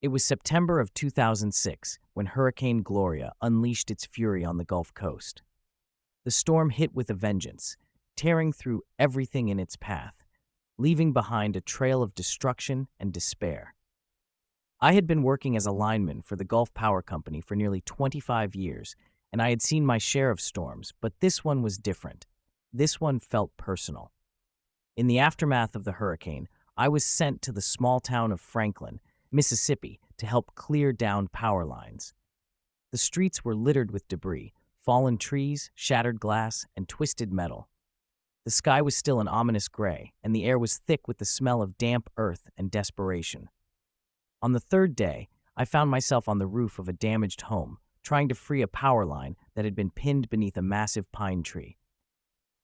It was September of 2006 when Hurricane Gloria unleashed its fury on the Gulf Coast. The storm hit with a vengeance, tearing through everything in its path, leaving behind a trail of destruction and despair. I had been working as a lineman for the Gulf Power Company for nearly 25 years, and I had seen my share of storms, but this one was different. This one felt personal. In the aftermath of the hurricane, I was sent to the small town of Franklin, Mississippi, to help clear down power lines. The streets were littered with debris, fallen trees, shattered glass, and twisted metal. The sky was still an ominous gray, and the air was thick with the smell of damp earth and desperation. On the third day, I found myself on the roof of a damaged home, trying to free a power line that had been pinned beneath a massive pine tree.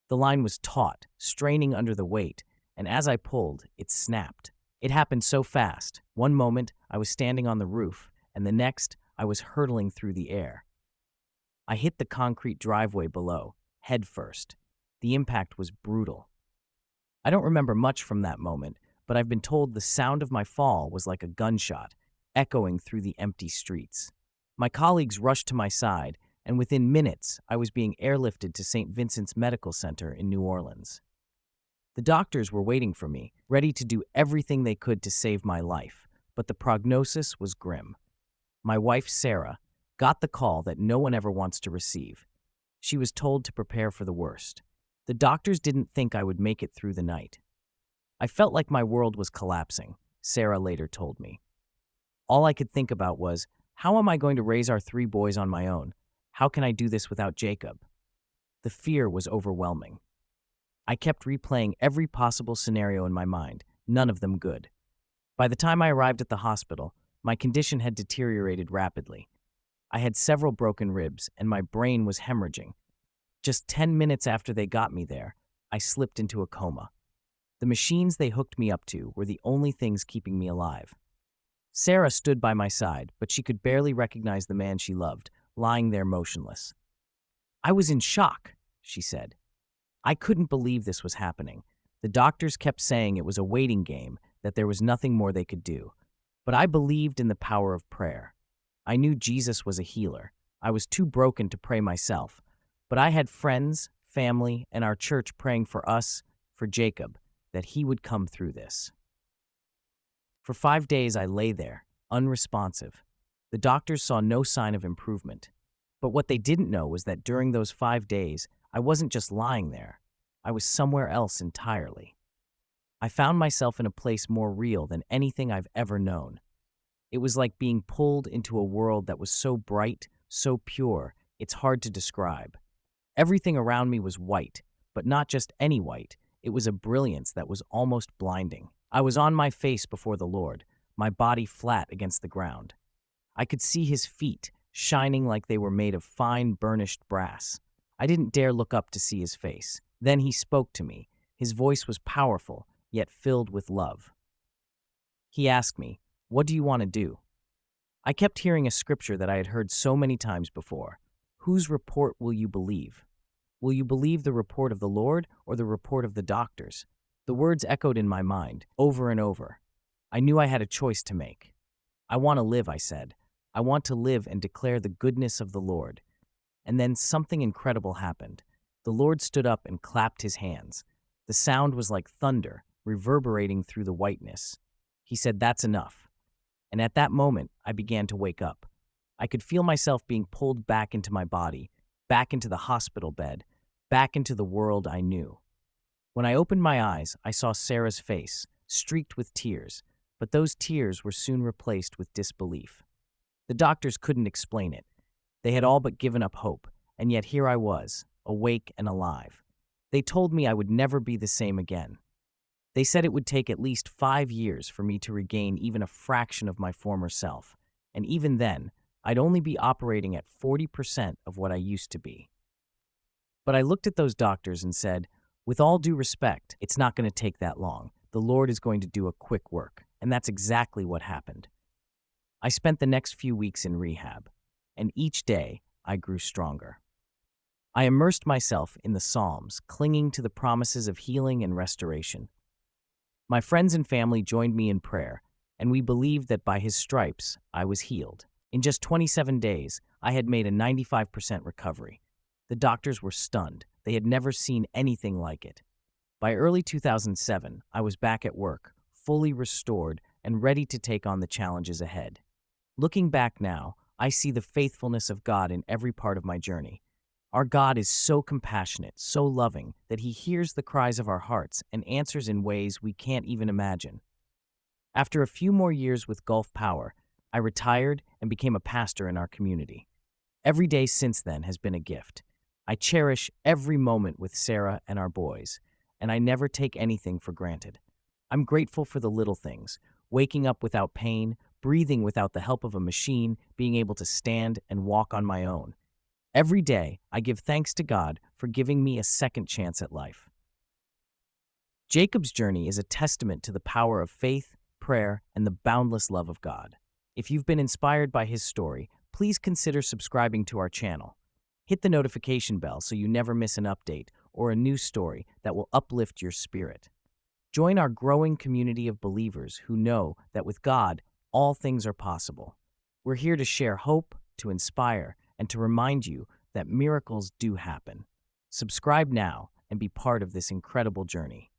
The line was taut, straining under the weight, and as I pulled, it snapped. It happened so fast. One moment, I was standing on the roof, and the next, I was hurtling through the air. I hit the concrete driveway below, head first. The impact was brutal. I don't remember much from that moment, but I've been told the sound of my fall was like a gunshot, echoing through the empty streets. My colleagues rushed to my side, and within minutes, I was being airlifted to St. Vincent's Medical Center in New Orleans. The doctors were waiting for me, ready to do everything they could to save my life, but the prognosis was grim. My wife, Sarah, got the call that no one ever wants to receive. She was told to prepare for the worst. The doctors didn't think I would make it through the night. I felt like my world was collapsing, Sarah later told me. All I could think about was, how am I going to raise our 3 boys on my own? How can I do this without Jacob? The fear was overwhelming. I kept replaying every possible scenario in my mind, none of them good. By the time I arrived at the hospital, my condition had deteriorated rapidly. I had several broken ribs, and my brain was hemorrhaging. Just 10 minutes after they got me there, I slipped into a coma. The machines they hooked me up to were the only things keeping me alive. Sarah stood by my side, but she could barely recognize the man she loved, lying there motionless. I was in shock, she said. I couldn't believe this was happening. The doctors kept saying it was a waiting game, that there was nothing more they could do. But I believed in the power of prayer. I knew Jesus was a healer. I was too broken to pray myself. But I had friends, family, and our church praying for us, for Jacob, that he would come through this. For 5 days I lay there, unresponsive. The doctors saw no sign of improvement. But what they didn't know was that during those 5 days, I wasn't just lying there. I was somewhere else entirely. I found myself in a place more real than anything I've ever known. It was like being pulled into a world that was so bright, so pure, it's hard to describe. Everything around me was white, but not just any white. It was a brilliance that was almost blinding. I was on my face before the Lord, my body flat against the ground. I could see his feet, shining like they were made of fine, burnished brass. I didn't dare look up to see his face. Then he spoke to me. His voice was powerful, yet filled with love. He asked me, "What do you want to do?" I kept hearing a scripture that I had heard so many times before. Whose report will you believe? Will you believe the report of the Lord or the report of the doctors? The words echoed in my mind, over and over. I knew I had a choice to make. I want to live, I said. I want to live and declare the goodness of the Lord. And then something incredible happened. The Lord stood up and clapped his hands. The sound was like thunder, reverberating through the whiteness. He said, "That's enough." And at that moment, I began to wake up. I could feel myself being pulled back into my body, back into the hospital bed, back into the world I knew. When I opened my eyes, I saw Sarah's face, streaked with tears, but those tears were soon replaced with disbelief. The doctors couldn't explain it. They had all but given up hope, and yet here I was, awake and alive. They told me I would never be the same again. They said it would take at least 5 years for me to regain even a fraction of my former self, and even then, I'd only be operating at 40% of what I used to be. But I looked at those doctors and said, with all due respect, it's not going to take that long. The Lord is going to do a quick work, and that's exactly what happened. I spent the next few weeks in rehab, and each day I grew stronger. I immersed myself in the Psalms, clinging to the promises of healing and restoration. My friends and family joined me in prayer, and we believed that by his stripes I was healed. In just 27 days, I had made a 95% recovery. The doctors were stunned. They had never seen anything like it. By early 2007, I was back at work, fully restored and ready to take on the challenges ahead. Looking back now, I see the faithfulness of God in every part of my journey. Our God is so compassionate, so loving, that he hears the cries of our hearts and answers in ways we can't even imagine. After a few more years with Gulf Power, I retired and became a pastor in our community. Every day since then has been a gift. I cherish every moment with Sarah and our boys, and I never take anything for granted. I'm grateful for the little things: waking up without pain, breathing without the help of a machine, being able to stand and walk on my own. Every day, I give thanks to God for giving me a second chance at life. Jacob's journey is a testament to the power of faith, prayer, and the boundless love of God. If you've been inspired by his story, please consider subscribing to our channel. Hit the notification bell so you never miss an update or a new story that will uplift your spirit. Join our growing community of believers who know that with God, all things are possible. We're here to share hope, to inspire, and to remind you that miracles do happen. Subscribe now and be part of this incredible journey.